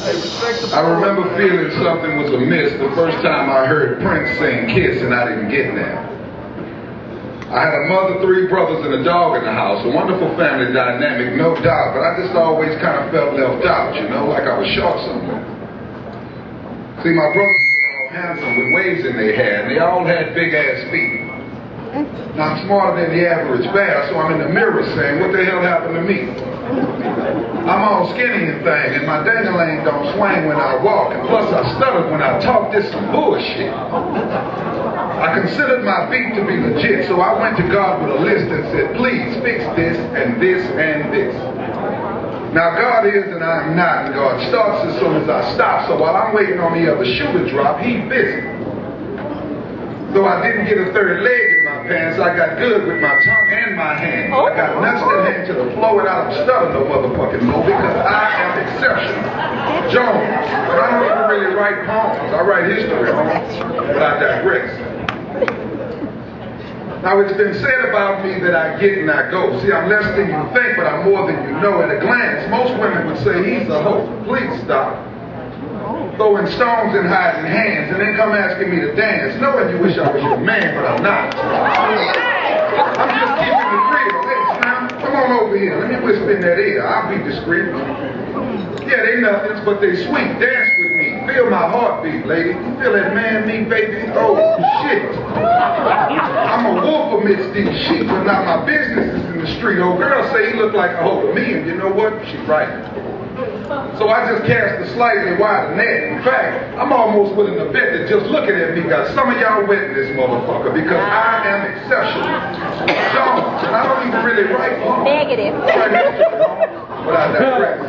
I remember feeling something was amiss the first time I heard Prince sing Kiss, and I didn't get that. I had a mother, 3 brothers, and a dog in the house. A wonderful family dynamic, no doubt, but I just always kind of felt left out, you know, like I was short somewhere. See, my brothers were all handsome with waves in their hair, and they all had big-ass feet. Now, I'm smarter than the average bear, so I'm in the mirror saying, what the hell happened to me? I'm all skinny and thing, and my dangling don't swing when I walk, and plus I stutter when I talk. This some bullshit. I considered my beat to be legit, so I went to God with a list and said, please fix this and this and this. Now God is and I am not, and God starts as soon as I stop, so while I'm waiting on the other shoe to drop, He's busy. Though I didn't get a third leg in my pants, I got good with my tongue and my hands. I got nuts that hang to the floor and I don't stutter no motherfucking more because I am exceptional. Jones, but I don't even really write poems. I write history, but I digress. Now it's been said about me that I get and I go. See, I'm less than you think, but I'm more than you know. At a glance, most women would say he's a hoe. Please stop throwing stones and hiding hands, and then come asking me to dance, knowing you wish I was your man, but I'm not. I'm just keeping it real. Hey, Slim, come on over here. Let me whisper in that ear. I'll be discreet. Yeah, they nothings, but they sweet. Dance with me. Feel my heartbeat, lady. You feel that man me, baby? Oh, shit. I'm a wolf amidst these sheep, but now my business is in the street. Old girl say he look like a hoe to me, and you know what? She's right. So I just cast a slightly wider net. In fact, I'm almost willing to bet that just looking at me got some of y'all wet in this motherfucker because I am exceptional. Jones, and I don't even really write poems. Negative. But I digress.